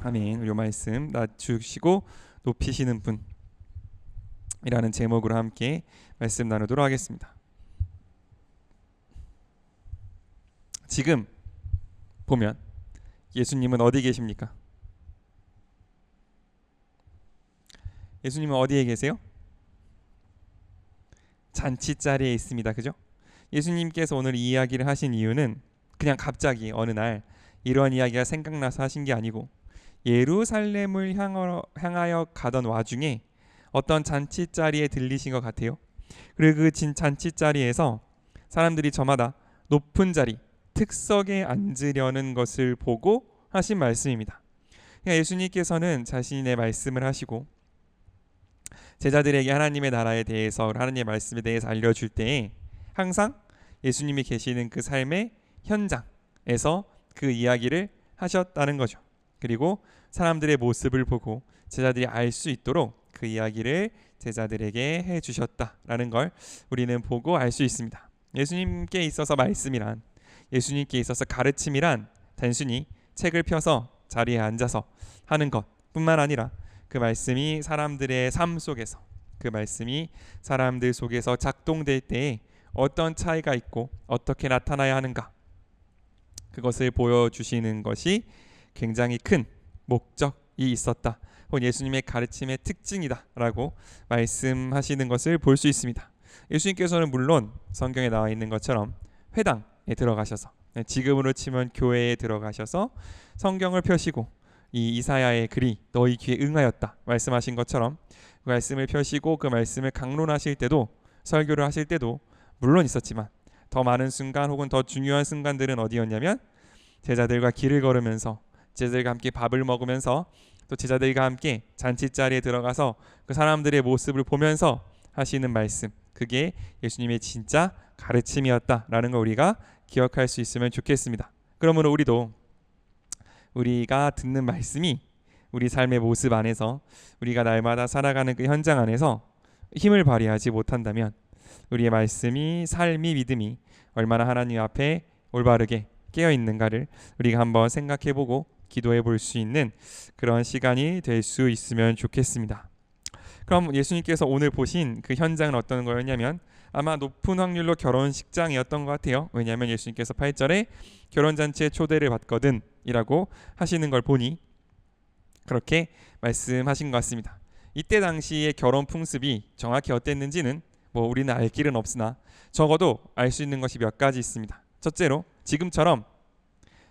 아멘. 우리 말씀 낮추시고 높이시는 분이라는 제목으로 함께 말씀 나누도록 하겠습니다. 지금 보면 예수님은 어디 계십니까? 예수님은 어디에 계세요? 잔치자리에 있습니다. 그죠? 예수님께서 오늘 이 이야기를 하신 이유는 그냥 갑자기 어느 날 이런 이야기가 생각나서 하신 게 아니고 예루살렘을 향하여 가던 와중에 어떤 잔치자리에 들리신 것 같아요. 그리고 그 잔치자리에서 사람들이 저마다 높은 자리, 특석에 앉으려는 것을 보고 하신 말씀입니다. 그러니까 예수님께서는 자신의 말씀을 하시고 제자들에게 하나님의 나라에 대해서, 하나님의 말씀에 대해서 알려줄 때에 항상 예수님이 계시는 그 삶의 현장에서 그 이야기를 하셨다는 거죠. 그리고 사람들의 모습을 보고 제자들이 알 수 있도록 그 이야기를 제자들에게 해주셨다라는 걸 우리는 보고 알 수 있습니다. 예수님께 있어서 말씀이란, 예수님께 있어서 가르침이란 단순히 책을 펴서 자리에 앉아서 하는 것뿐만 아니라 그 말씀이 사람들의 삶 속에서, 그 말씀이 사람들 속에서 작동될 때에 어떤 차이가 있고 어떻게 나타나야 하는가, 그것을 보여주시는 것이 굉장히 큰 목적이 있었다, 혹은 예수님의 가르침의 특징이다 라고 말씀하시는 것을 볼 수 있습니다. 예수님께서는 물론 성경에 나와 있는 것처럼 회당에 들어가셔서, 지금으로 치면 교회에 들어가셔서 성경을 펴시고 이 이사야의 글이 너희 귀에 응하였다 말씀하신 것처럼 그 말씀을 펴시고 그 말씀을 강론하실 때도, 설교를 하실 때도 물론 있었지만 더 많은 순간 혹은 더 중요한 순간들은 어디였냐면 제자들과 길을 걸으면서, 제자들과 함께 밥을 먹으면서, 또 제자들과 함께 잔치자리에 들어가서 그 사람들의 모습을 보면서 하시는 말씀, 그게 예수님의 진짜 가르침이었다라는 걸 우리가 기억할 수 있으면 좋겠습니다. 그러므로 우리도 우리가 듣는 말씀이 우리 삶의 모습 안에서, 우리가 날마다 살아가는 그 현장 안에서 힘을 발휘하지 못한다면 우리의 말씀이, 삶이, 믿음이 얼마나 하나님 앞에 올바르게 깨어있는가를 우리가 한번 생각해보고 기도해 볼 수 있는 그런 시간이 될 수 있으면 좋겠습니다. 그럼 예수님께서 오늘 보신 그 현장은 어떤 거였냐면 아마 높은 확률로 결혼식장이었던 것 같아요. 왜냐하면 예수님께서 8절에 결혼잔치에 초대를 받거든 이라고 하시는 걸 보니 그렇게 말씀하신 것 같습니다. 이때 당시의 결혼 풍습이 정확히 어땠는지는 우리는 알 길은 없으나 적어도 알 수 있는 것이 몇 가지 있습니다. 첫째로 지금처럼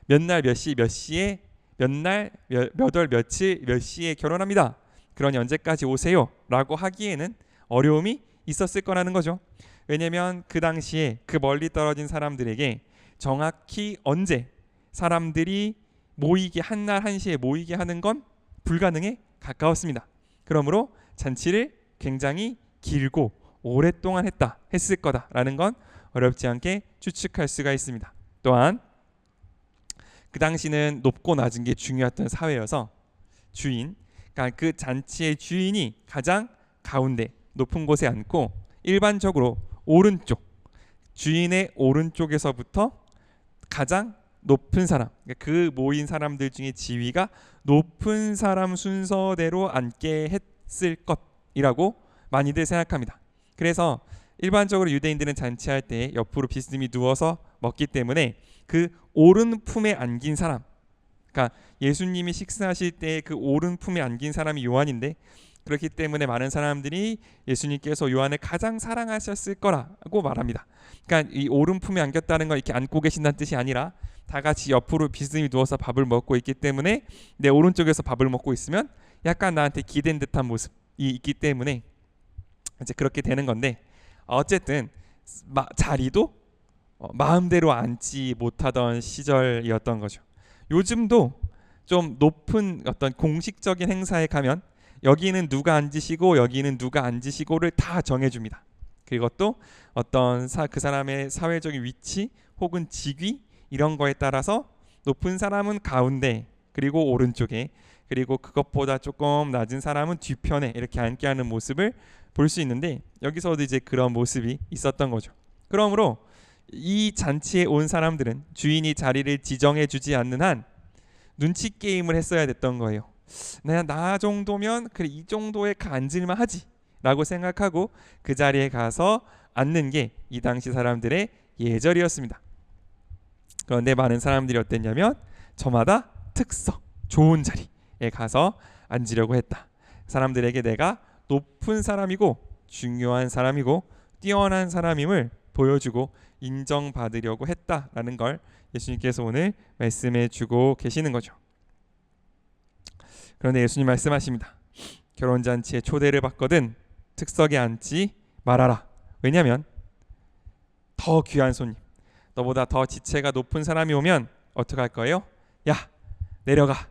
몇 날 몇 시 몇 시에, 몇 날 몇 월 며칠 몇 시에 결혼합니다, 그러니 언제까지 오세요 라고 하기에는 어려움이 있었을 거라는 거죠. 왜냐하면 그 당시에 그 멀리 떨어진 사람들에게 정확히 언제 사람들이 모이게, 한날 한시에 모이게 하는 건 불가능에 가까웠습니다. 그러므로 잔치를 굉장히 길고 오랫동안 했을 거다라는 건 어렵지 않게 추측할 수가 있습니다. 또한 그 당시는 높고 낮은 게 중요했던 사회여서 주인, 그러니까 그 잔치의 주인이 가장 가운데 높은 곳에 앉고 일반적으로 오른쪽, 주인의 오른쪽에서부터 가장 높은 사람, 그 모인 사람들 중에 지위가 높은 사람 순서대로 앉게 했을 것이라고 많이들 생각합니다. 그래서 일반적으로 유대인들은 잔치할 때 옆으로 비스듬히 누워서 먹기 때문에 그 오른 품에 안긴 사람, 그러니까 예수님이 식사하실 때 그 오른 품에 안긴 사람이 요한인데, 그렇기 때문에 많은 사람들이 예수님께서 요한을 가장 사랑하셨을 거라고 말합니다. 그러니까 이 오른 품에 안겼다는 건 이렇게 앉고 계신다는 뜻이 아니라 다 같이 옆으로 비스듬히 누워서 밥을 먹고 있기 때문에 내 오른쪽에서 밥을 먹고 있으면 약간 나한테 기댄 듯한 모습이 있기 때문에 이제 그렇게 되는 건데, 어쨌든 자리도 마음대로 앉지 못하던 시절이었던 거죠. 요즘도 좀 높은 어떤 공식적인 행사에 가면 여기는 누가 앉으시고 여기는 누가 앉으시고를 다 정해줍니다. 그것도 어떤 그 사람의 사회적인 위치 혹은 직위 이런 거에 따라서 높은 사람은 가운데, 그리고 오른쪽에, 그리고 그것보다 조금 낮은 사람은 뒤편에 이렇게 앉게 하는 모습을 볼 수 있는데, 여기서도 이제 그런 모습이 있었던 거죠. 그러므로 이 잔치에 온 사람들은 주인이 자리를 지정해 주지 않는 한 눈치 게임을 했어야 됐던 거예요. 나 정도면 그래 이 정도에 앉을만 하지 라고 생각하고 그 자리에 가서 앉는 게 이 당시 사람들의 예절이었습니다. 그런데 많은 사람들이 어땠냐면 저마다 특성, 좋은 자리에 가서 앉으려고 했다. 사람들에게 내가 높은 사람이고 중요한 사람이고 뛰어난 사람임을 보여주고 인정받으려고 했다라는 걸 예수님께서 오늘 말씀해 주고 계시는 거죠. 그런데 예수님 말씀하십니다. 결혼잔치에 초대를 받거든 특석에 앉지 말아라. 왜냐하면 더 귀한 손님, 너보다 더 지체가 높은 사람이 오면 어떡할 거예요? 야, 내려가.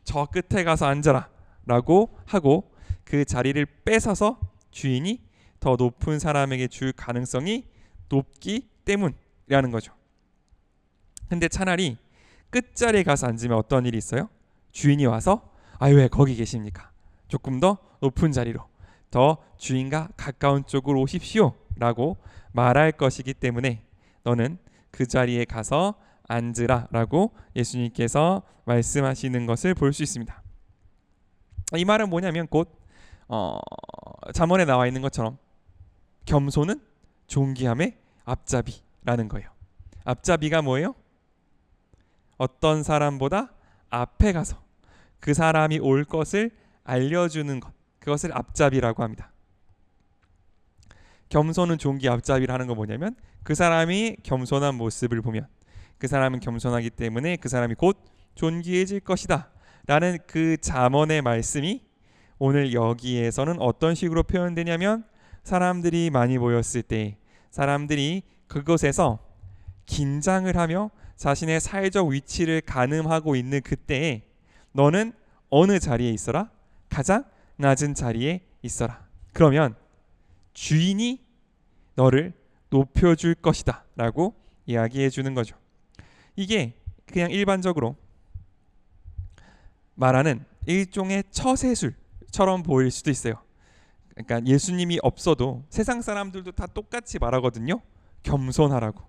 저 끝에 가서 앉아라 라고 하고 그 자리를 뺏어서 주인이 더 높은 사람에게 줄 가능성이 높기 때문이라는 거죠. 근데 차라리 끝자리에 가서 앉으면 어떤 일이 있어요? 주인이 와서 아유 왜 거기 계십니까? 조금 더 높은 자리로, 더 주인과 가까운 쪽으로 오십시오 라고 말할 것이기 때문에 너는 그 자리에 가서 앉으라 라고 예수님께서 말씀하시는 것을 볼 수 있습니다. 이 말은 뭐냐면 곧 잠언에 나와 있는 것처럼 겸손은 존귀함의 앞잡이라는 거예요. 앞잡이가 뭐예요? 어떤 사람보다 앞에 가서 그 사람이 올 것을 알려주는 것, 그것을 앞잡이라고 합니다. 겸손은 존귀 앞잡이를 하는 건 뭐냐면 그 사람이 겸손한 모습을 보면 그 사람은 겸손하기 때문에 그 사람이 곧 존귀해질 것이다 라는 그 잠언의 말씀이 오늘 여기에서는 어떤 식으로 표현되냐면 사람들이 많이 모였을 때 사람들이 그곳에서 긴장을 하며 자신의 사회적 위치를 가늠하고 있는 그때에 너는 어느 자리에 있어라? 가장 낮은 자리에 있어라. 그러면 주인이 너를 높여줄 것이다 라고 이야기해 주는 거죠. 이게 그냥 일반적으로 말하는 일종의 처세술처럼 보일 수도 있어요. 그러니까 예수님이 없어도 세상 사람들도 다 똑같이 말하거든요. 겸손하라고.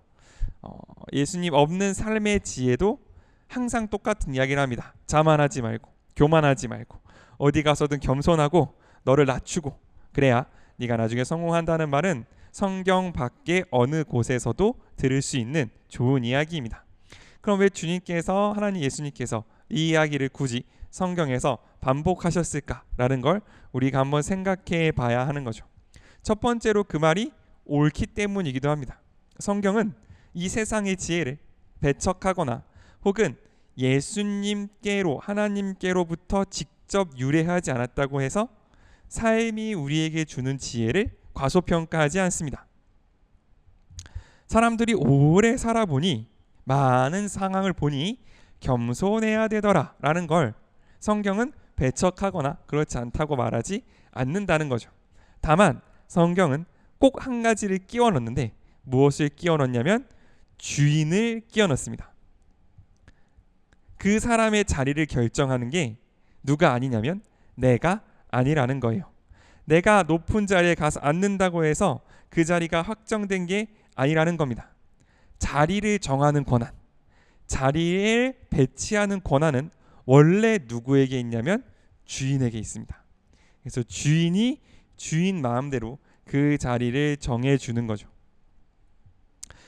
예수님 없는 삶의 지혜도 항상 똑같은 이야기를 합니다. 자만하지 말고 교만하지 말고 어디 가서든 겸손하고 너를 낮추고 그래야 네가 나중에 성공한다는 말은 성경 밖에 어느 곳에서도 들을 수 있는 좋은 이야기입니다. 그럼 왜 주님께서 하나님 예수님께서 이 이야기를 굳이 성경에서 반복하셨을까라는 걸 우리가 한번 생각해 봐야 하는 거죠. 첫 번째로 그 말이 옳기 때문이기도 합니다. 성경은 이 세상의 지혜를 배척하거나 혹은 예수님께로 하나님께로부터 직접 유래하지 않았다고 해서 삶이 우리에게 주는 지혜를 과소평가하지 않습니다. 사람들이 오래 살아보니 많은 상황을 보니 겸손해야 되더라 라는 걸 성경은 배척하거나 그렇지 않다고 말하지 않는다는 거죠. 다만 성경은 꼭 한 가지를 끼워 넣는데 무엇을 끼워 넣냐면 주인을 끼워 넣습니다. 그 사람의 자리를 결정하는 게 누가 아니냐면 내가 아니라는 거예요. 내가 높은 자리에 가서 앉는다고 해서 그 자리가 확정된 게 아니라는 겁니다. 자리를 정하는 권한, 자리를 배치하는 권한은 원래 누구에게 있냐면 주인에게 있습니다. 그래서 주인이 주인 마음대로 그 자리를 정해주는 거죠.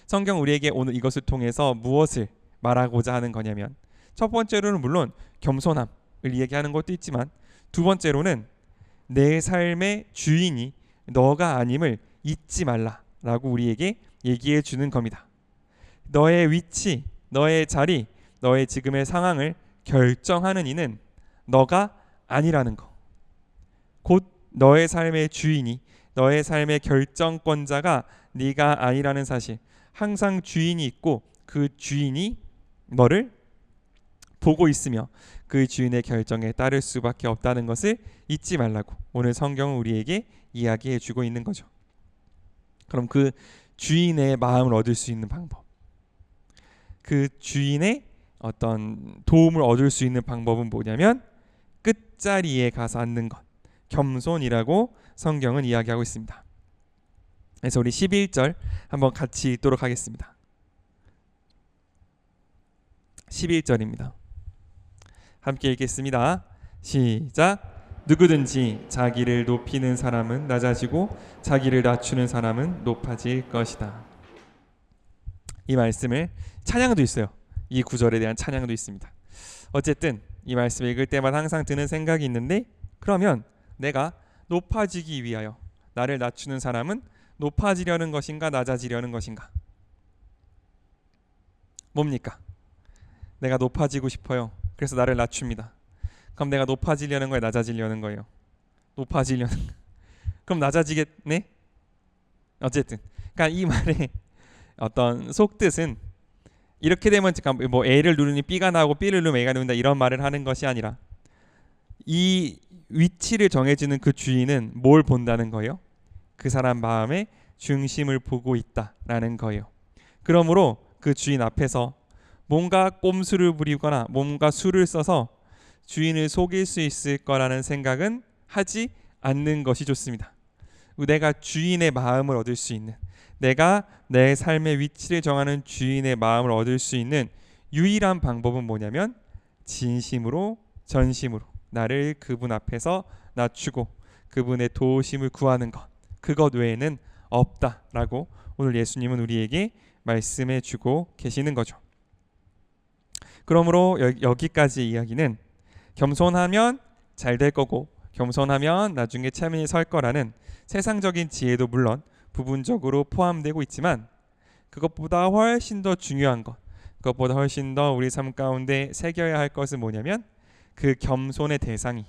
성경 우리에게 오늘 이것을 통해서 무엇을 말하고자 하는 거냐면 첫 번째로는 물론 겸손함을 이야기하는 것도 있지만 두 번째로는 내 삶의 주인이 너가 아님을 잊지 말라라고 우리에게 얘기해 주는 겁니다. 너의 위치, 너의 자리, 너의 지금의 상황을 결정하는 이는 너가 아니라는 거. 곧 너의 삶의 주인이, 너의 삶의 결정권자가 네가 아니라는 사실. 항상 주인이 있고 그 주인이 너를 보고 있으며 그 주인의 결정에 따를 수밖에 없다는 것을 잊지 말라고 오늘 성경은 우리에게 이야기해 주고 있는 거죠. 그럼 그 주인의 마음을 얻을 수 있는 방법, 그 주인의 어떤 도움을 얻을 수 있는 방법은 뭐냐면 끝자리에 가서 앉는 것, 겸손이라고 성경은 이야기하고 있습니다. 그래서 우리 11절 한번 같이 읽도록 하겠습니다. 11절입니다. 함께 읽겠습니다. 시작. 누구든지 자기를 높이는 사람은 낮아지고 자기를 낮추는 사람은 높아질 것이다. 이 말씀을 찬양도 있어요. 이 구절에 대한 찬양도 있습니다. 어쨌든 이 말씀을 읽을 때마다 항상 드는 생각이 있는데, 그러면 내가 높아지기 위하여 나를 낮추는 사람은 높아지려는 것인가 낮아지려는 것인가? 뭡니까? 내가 높아지고 싶어요. 그래서 나를 낮춥니다. 그럼 내가 높아지려는 거예요, 낮아지려는 거예요? 높아지려는 그럼 낮아지겠네? 어쨌든 그러니까 이 말의 어떤 속뜻은 이렇게 되면 뭐 A를 누르니 B가 나오고 B를 누르면 A가 나온다 이런 말을 하는 것이 아니라, 이 위치를 정해주는 그 주인은 뭘 본다는 거예요? 그 사람 마음의 중심을 보고 있다라는 거예요. 그러므로 그 주인 앞에서 뭔가 꼼수를 부리거나 뭔가 수를 써서 주인을 속일 수 있을 거라는 생각은 하지 않는 것이 좋습니다. 내가 주인의 마음을 얻을 수 있는, 내가 내 삶의 위치를 정하는 주인의 마음을 얻을 수 있는 유일한 방법은 뭐냐면 진심으로 전심으로 나를 그분 앞에서 낮추고 그분의 도우심을 구하는 것, 그것 외에는 없다라고 오늘 예수님은 우리에게 말씀해 주고 계시는 거죠. 그러므로 여기까지 이야기는 겸손하면 잘 될 거고 겸손하면 나중에 차면이 설 거라는 세상적인 지혜도 물론 부분적으로 포함되고 있지만, 그것보다 훨씬 더 중요한 것, 그것보다 훨씬 더 우리 삶 가운데 새겨야 할 것은 뭐냐면 그 겸손의 대상이,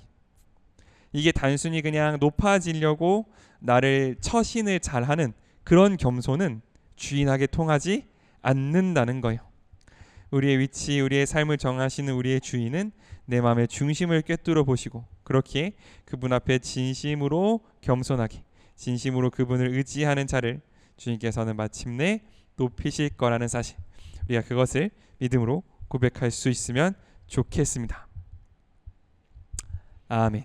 이게 단순히 그냥 높아지려고 나를 처신을 잘하는 그런 겸손은 주인에게 통하지 않는다는 거예요. 우리의 위치, 우리의 삶을 정하시는 우리의 주인은 내 마음의 중심을 꿰뚫어 보시고 그렇게 그분 앞에 진심으로 겸손하게 진심으로 그분을 의지하는 자를 주님께서는 마침내 높이실 거라는 사실, 우리가 그것을 믿음으로 고백할 수 있으면 좋겠습니다. 아멘.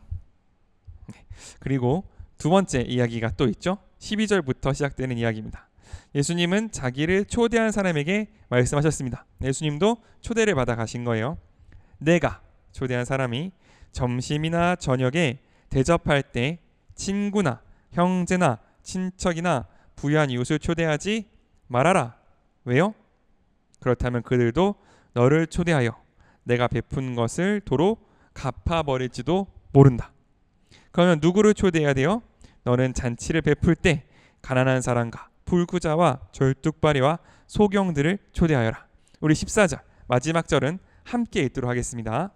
그리고 두 번째 이야기가 또 있죠. 12절부터 시작되는 이야기입니다. 예수님은 자기를 초대한 사람에게 말씀하셨습니다. 예수님도 초대를 받아 가신 거예요. 내가 초대한 사람이 점심이나 저녁에 대접할 때 친구나 형제나 친척이나 부유한 이웃을 초대하지 말아라. 왜요? 그렇다면 그들도 너를 초대하여 내가 베푼 것을 도로 갚아버릴지도 모른다. 그러면 누구를 초대해야 돼요? 너는 잔치를 베풀 때 가난한 사람과 불구자와 절뚝발이와 소경들을 초대하여라. 우리 14절 마지막 절은 함께 읽도록 하겠습니다.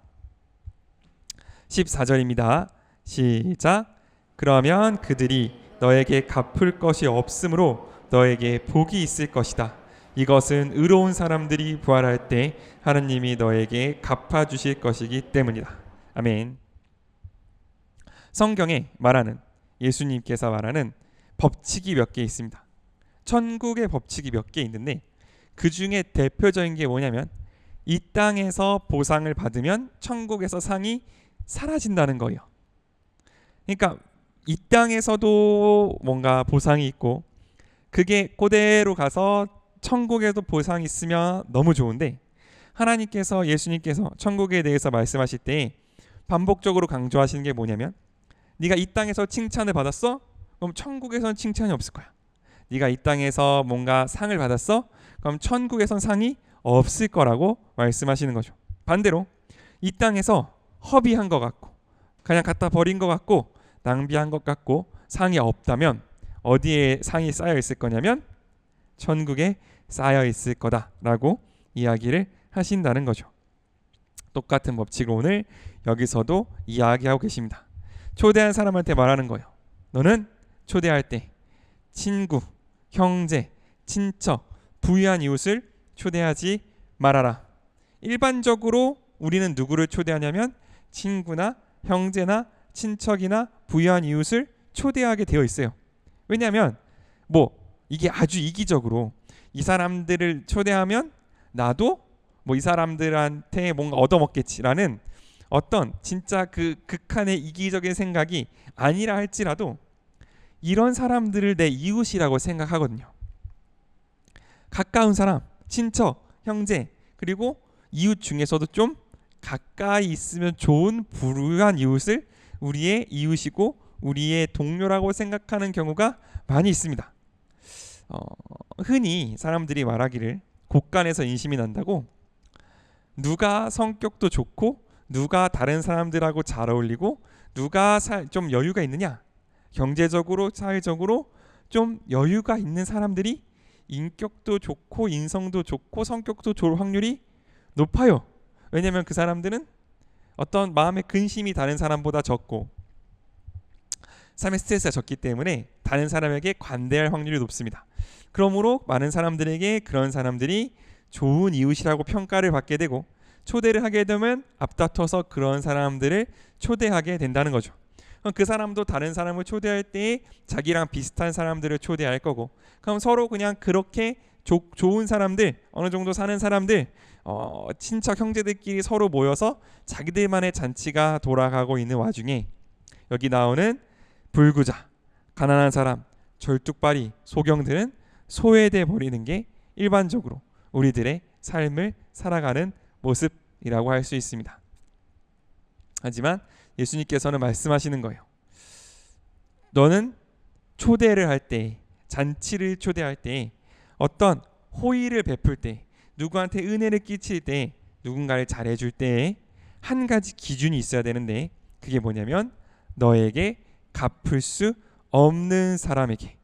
14절입니다. 시작. 그러면 그들이 너에게 갚을 것이 없으므로 너에게 복이 있을 것이다. 이것은 의로운 사람들이 부활할 때 하느님이 너에게 갚아주실 것이기 때문이다. 아멘. 성경에 말하는, 예수님께서 말하는 법칙이 몇 개 있습니다. 천국의 법칙이 몇 개 있는데 그 중에 대표적인 게 뭐냐면 이 땅에서 보상을 받으면 천국에서 상이 사라진다는 거예요. 그러니까 이 땅에서도 뭔가 보상이 있고 그게 그대로 가서 천국에도 보상이 있으면 너무 좋은데, 하나님께서, 예수님께서 천국에 대해서 말씀하실 때 반복적으로 강조하시는 게 뭐냐면, 네가 이 땅에서 칭찬을 받았어? 그럼 천국에서는 칭찬이 없을 거야. 네가 이 땅에서 뭔가 상을 받았어? 그럼 천국에선 상이 없을 거라고 말씀하시는 거죠. 반대로 이 땅에서 허비한 것 같고 그냥 갖다 버린 것 같고 낭비한 것 같고 상이 없다면 어디에 상이 쌓여 있을 거냐면 천국에 쌓여 있을 거다라고 이야기를 하신다는 거죠. 똑같은 법칙을 오늘 여기서도 이야기하고 계십니다. 초대한 사람한테 말하는 거예요. 너는 초대할 때 친구, 형제, 친척, 부유한 이웃을 초대하지 말아라. 일반적으로 우리는 누구를 초대하냐면 친구나 형제나 친척이나 부유한 이웃을 초대하게 되어 있어요. 왜냐하면 이게 아주 이기적으로 이 사람들을 초대하면 나도 이 사람들한테 뭔가 얻어먹겠지라는 어떤 진짜 그 극한의 이기적인 생각이 아니라 할지라도 이런 사람들을 내 이웃이라고 생각하거든요. 가까운 사람, 친척, 형제, 그리고 이웃 중에서도 좀 가까이 있으면 좋은 불우한 이웃을 우리의 이웃이고 우리의 동료라고 생각하는 경우가 많이 있습니다. 흔히 사람들이 말하기를 곳간에서 인심이 난다고, 누가 성격도 좋고 누가 다른 사람들하고 잘 어울리고 누가 좀 여유가 있느냐, 경제적으로 사회적으로 좀 여유가 있는 사람들이 인격도 좋고 인성도 좋고 성격도 좋을 확률이 높아요. 왜냐하면 그 사람들은 어떤 마음의 근심이 다른 사람보다 적고 삶의 스트레스가 적기 때문에 다른 사람에게 관대할 확률이 높습니다. 그러므로 많은 사람들에게 그런 사람들이 좋은 이웃이라고 평가를 받게 되고, 초대를 하게 되면 앞다퉈서 그런 사람들을 초대하게 된다는 거죠. 그 사람도 다른 사람을 초대할 때 자기랑 비슷한 사람들을 초대할 거고, 그럼 서로 그냥 그렇게 좋은 사람들, 어느 정도 사는 사람들, 친척 형제들끼리 서로 모여서 자기들만의 잔치가 돌아가고 있는 와중에 여기 나오는 불구자, 가난한 사람, 절뚝발이, 소경들은 소외돼 버리는 게 일반적으로 우리들의 삶을 살아가는 모습이라고 할 수 있습니다. 하지만 예수님께서는 말씀하시는 거예요. 너는 초대를 할 때, 잔치를 초대할 때, 어떤 호의를 베풀 때, 누구한테 은혜를 끼칠 때, 누군가를 잘해줄 때 한 가지 기준이 있어야 되는데, 그게 뭐냐면 너에게 갚을 수 없는 사람에게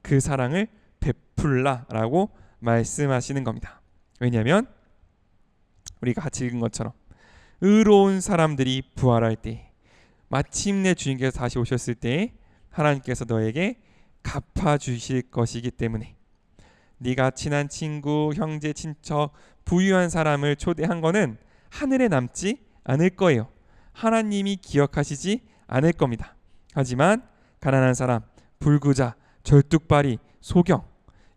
그 사랑을 베풀라라고 말씀하시는 겁니다. 왜냐하면 우리가 같이 읽은 것처럼 의로운 사람들이 부활할 때, 마침내 주님께서 다시 오셨을 때 하나님께서 너에게 갚아주실 것이기 때문에, 네가 친한 친구, 형제, 친척, 부유한 사람을 초대한 거는 하늘에 남지 않을 거예요. 하나님이 기억하시지 않을 겁니다. 하지만 가난한 사람, 불구자, 절뚝발이, 소경,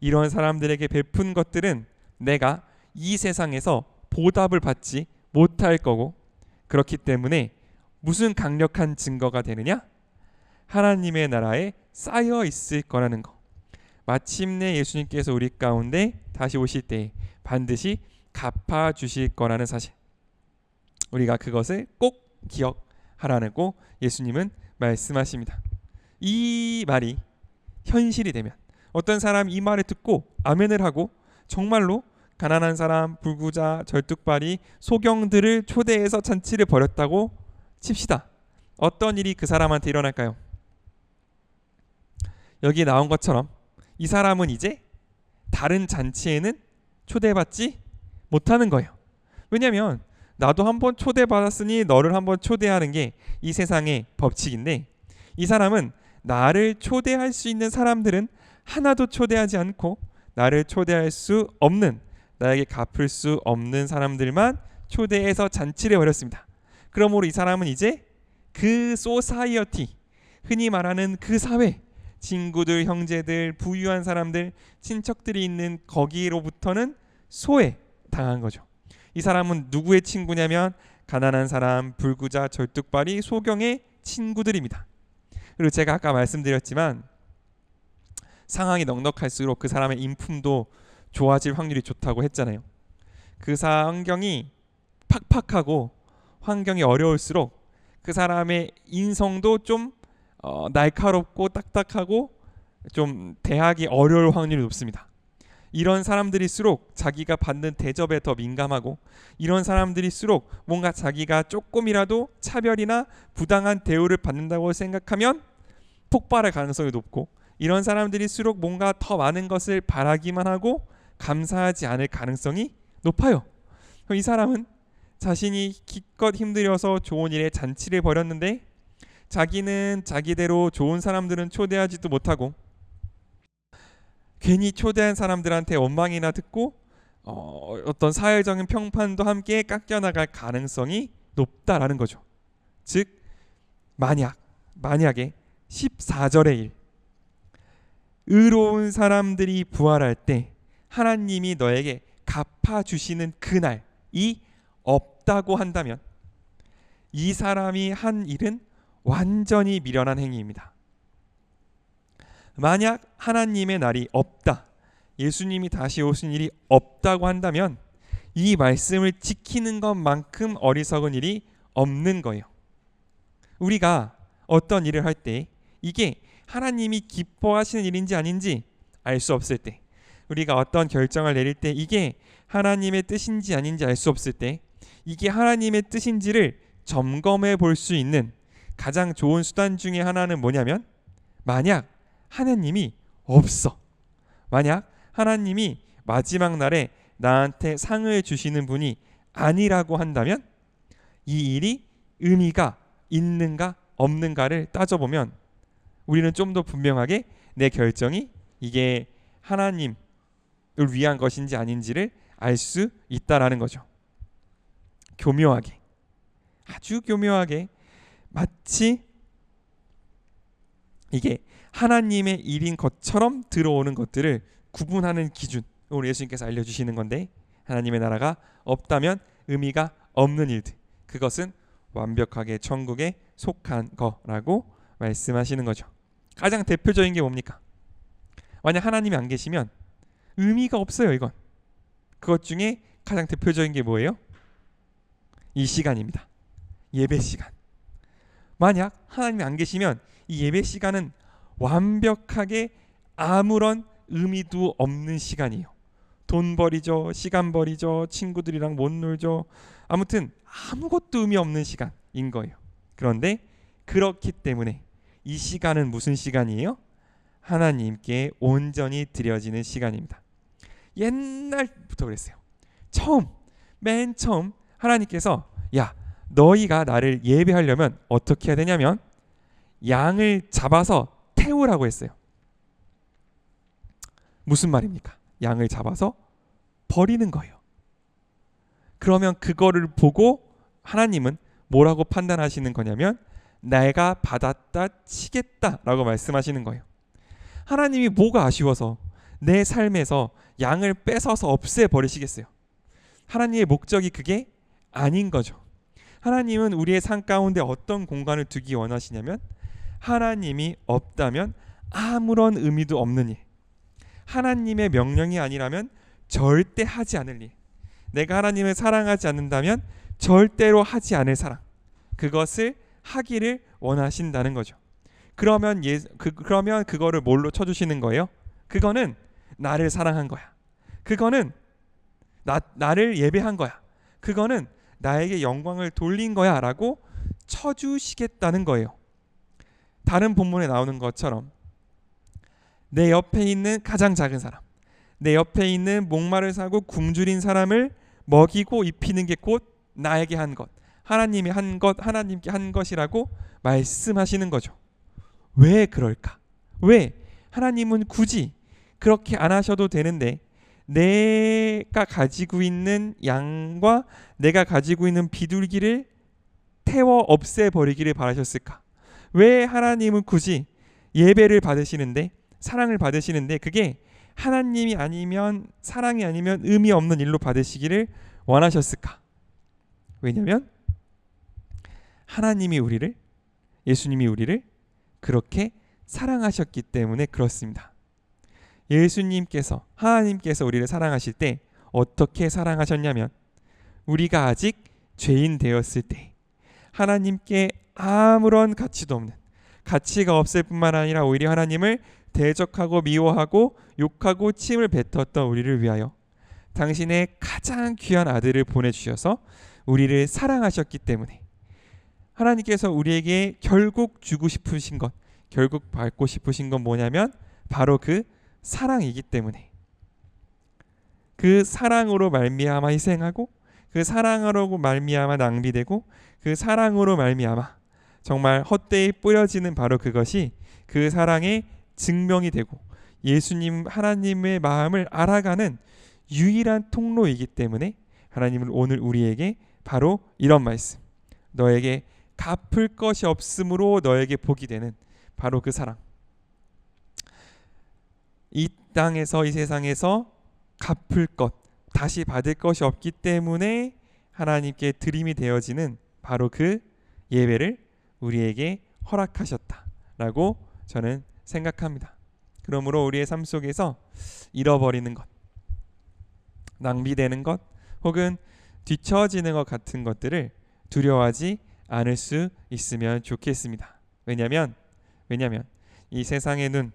이런 사람들에게 베푼 것들은 내가 이 세상에서 보답을 받지 못할 거고, 그렇기 때문에 무슨 강력한 증거가 되느냐? 하나님의 나라에 쌓여 있을 거라는 거. 마침내 예수님께서 우리 가운데 다시 오실 때 반드시 갚아 주실 거라는 사실, 우리가 그것을 꼭 기억하라고 예수님은 말씀하십니다. 이 말이 현실이 되면, 어떤 사람이 이 말을 듣고 아멘을 하고 정말로 가난한 사람, 불구자, 절뚝발이, 소경들을 초대해서 잔치를 벌였다고 칩시다. 어떤 일이 그 사람한테 일어날까요? 여기 나온 것처럼 이 사람은 이제 다른 잔치에는 초대받지 못하는 거예요. 왜냐하면 나도 한번 초대받았으니 너를 한번 초대하는 게 이 세상의 법칙인데, 이 사람은 나를 초대할 수 있는 사람들은 하나도 초대하지 않고 나를 초대할 수 없는, 나에게 갚을 수 없는 사람들만 초대해서 잔치를 벌였습니다. 그러므로 이 사람은 이제 그 소사이어티, 흔히 말하는 그 사회, 친구들, 형제들, 부유한 사람들, 친척들이 있는 거기로부터는 소외당한 거죠. 이 사람은 누구의 친구냐면 가난한 사람, 불구자, 절뚝발이, 소경의 친구들입니다. 그리고 제가 아까 말씀드렸지만 상황이 넉넉할수록 그 사람의 인품도 좋아질 확률이 좋다고 했잖아요. 그 환경이 팍팍하고 환경이 어려울수록 그 사람의 인성도 좀 날카롭고 딱딱하고 좀 대하기 어려울 확률이 높습니다. 이런 사람들일수록 자기가 받는 대접에 더 민감하고, 이런 사람들일수록 뭔가 자기가 조금이라도 차별이나 부당한 대우를 받는다고 생각하면 폭발할 가능성이 높고, 이런 사람들일수록 뭔가 더 많은 것을 바라기만 하고 감사하지 않을 가능성이 높아요. 그럼 이 사람은 자신이 기껏 힘들여서 좋은 일에 잔치를 벌였는데 자기는 자기대로 좋은 사람들은 초대하지도 못하고 괜히 초대한 사람들한테 원망이나 듣고 어떤 사회적인 평판도 함께 깎여나갈 가능성이 높다라는 거죠. 즉 만약에 14절의 일, 의로운 사람들이 부활할 때 하나님이 너에게 갚아주시는 그날이 없다고 한다면 이 사람이 한 일은 완전히 미련한 행위입니다. 만약 하나님의 날이 없다, 예수님이 다시 오신 일이 없다고 한다면 이 말씀을 지키는 것만큼 어리석은 일이 없는 거예요. 우리가 어떤 일을 할 때 이게 하나님이 기뻐하시는 일인지 아닌지 알 수 없을 때, 우리가 어떤 결정을 내릴 때 이게 하나님의 뜻인지 아닌지 알 수 없을 때, 이게 하나님의 뜻인지를 점검해 볼 수 있는 가장 좋은 수단 중에 하나는 뭐냐면, 만약 하나님이 없어, 만약 하나님이 마지막 날에 나한테 상을 주시는 분이 아니라고 한다면 이 일이 의미가 있는가 없는가를 따져보면 우리는 좀 더 분명하게 내 결정이 이게 하나님을 위한 것인지 아닌지를 알 수 있다라는 거죠. 교묘하게, 아주 교묘하게 마치 이게 하나님의 일인 것처럼 들어오는 것들을 구분하는 기준, 오늘 예수님께서 알려주시는 건데, 하나님의 나라가 없다면 의미가 없는 일들, 그것은 완벽하게 천국에 속한 거라고 말씀하시는 거죠. 가장 대표적인 게 뭡니까? 만약 하나님이 안 계시면 의미가 없어요. 이건 그것 중에 가장 대표적인 게 뭐예요? 이 시간입니다. 예배 시간. 만약 하나님이 안 계시면 이 예배 시간은 완벽하게 아무런 의미도 없는 시간이에요. 돈 버리죠, 시간 버리죠, 친구들이랑 못 놀죠. 아무튼 아무것도 의미 없는 시간인 거예요. 그런데 그렇기 때문에 이 시간은 무슨 시간이에요? 하나님께 온전히 드려지는 시간입니다. 옛날부터 그랬어요. 맨 처음 하나님께서 야, 너희가 나를 예배하려면 어떻게 해야 되냐면 양을 잡아서 태우라고 했어요. 무슨 말입니까? 양을 잡아서 버리는 거예요. 그러면 그거를 보고 하나님은 뭐라고 판단하시는 거냐면 내가 받았다 치겠다라고 말씀하시는 거예요. 하나님이 뭐가 아쉬워서 내 삶에서 양을 뺏어서 없애버리시겠어요? 하나님의 목적이 그게 아닌 거죠. 하나님은 우리의 삶 가운데 어떤 공간을 두기 원하시냐면 하나님이 없다면 아무런 의미도 없는 일, 하나님의 명령이 아니라면 절대 하지 않을 일, 내가 하나님을 사랑하지 않는다면 절대로 하지 않을 사랑, 그것을 하기를 원하신다는 거죠. 그러면 그러면 그거를 뭘로 쳐주시는 거예요? 그거는 나를 사랑한 거야. 그거는 나를 예배한 거야. 그거는 나에게 영광을 돌린 거야 라고 쳐주시겠다는 거예요. 다른 본문에 나오는 것처럼 내 옆에 있는 가장 작은 사람, 내 옆에 있는 목마를 사고 굶주린 사람을 먹이고 입히는 게 곧 나에게 한 것, 하나님이 한 것, 하나님께 한 것이라고 말씀하시는 거죠. 왜 그럴까? 왜 하나님은 굳이 그렇게 안 하셔도 되는데 내가 가지고 있는 양과 내가 가지고 있는 비둘기를 태워 없애버리기를 바라셨을까? 왜 하나님은 굳이 예배를 받으시는데, 사랑을 받으시는데 그게 하나님이 아니면, 사랑이 아니면 의미 없는 일로 받으시기를 원하셨을까? 왜냐하면 하나님이 우리를, 예수님이 우리를 그렇게 사랑하셨기 때문에 그렇습니다. 예수님께서, 하나님께서 우리를 사랑하실 때 어떻게 사랑하셨냐면 우리가 아직 죄인 되었을 때 하나님께 아무런 가치도 없는, 가치가 없을 뿐만 아니라 오히려 하나님을 대적하고 미워하고 욕하고 침을 뱉었던 우리를 위하여 당신의 가장 귀한 아들을 보내주셔서 우리를 사랑하셨기 때문에 하나님께서 우리에게 결국 주고 싶으신 것, 결국 받고 싶으신 건 뭐냐면 바로 그 사랑이기 때문에, 그 사랑으로 말미암아 희생하고 그 사랑으로 말미암아 낭비되고 그 사랑으로 말미암아 정말 헛되이 뿌려지는 바로 그것이 그 사랑의 증명이 되고 예수님, 하나님의 마음을 알아가는 유일한 통로이기 때문에 하나님은 오늘 우리에게 바로 이런 말씀, 너에게 갚을 것이 없으므로 너에게 복이 되는 바로 그 사랑, 이 땅에서, 이 세상에서 갚을 것, 다시 받을 것이 없기 때문에 하나님께 드림이 되어지는 바로 그 예배를 우리에게 허락하셨다라고 저는 생각합니다. 그러므로 우리의 삶 속에서 잃어버리는 것, 낭비되는 것, 혹은 뒤처지는 것 같은 것들을 두려워하지 않을 수 있으면 좋겠습니다. 왜냐하면 이 세상의 눈,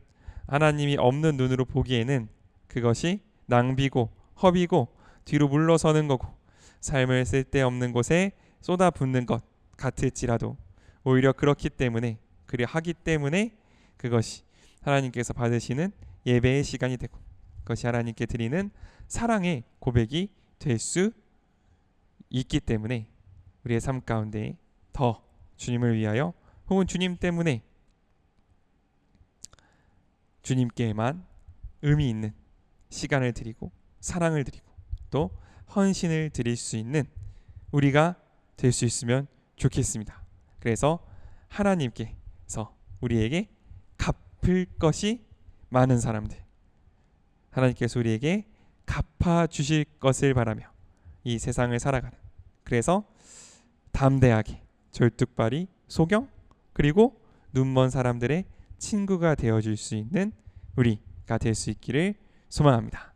하나님이 없는 눈으로 보기에는 그것이 낭비고 허비고 뒤로 물러서는 거고 삶을 쓸데없는 곳에 쏟아붓는 것 같을지라도 오히려 그렇기 때문에 하기 때문에 그것이 하나님께서 받으시는 예배의 시간이 되고 그것이 하나님께 드리는 사랑의 고백이 될 수 있기 때문에 우리의 삶 가운데 더 주님을 위하여 혹은 주님 때문에 주님께만 의미 있는 시간을 드리고 사랑을 드리고 또 헌신을 드릴 수 있는 우리가 될 수 있으면 좋겠습니다. 그래서 하나님께서 우리에게 갚을 것이 많은 사람들, 하나님께서 우리에게 갚아주실 것을 바라며 이 세상을 살아가는, 그래서 담대하게 절뚝발이 소경 그리고 눈먼 사람들의 친구가 되어줄 수 있는 우리가 될 수 있기를 소망합니다.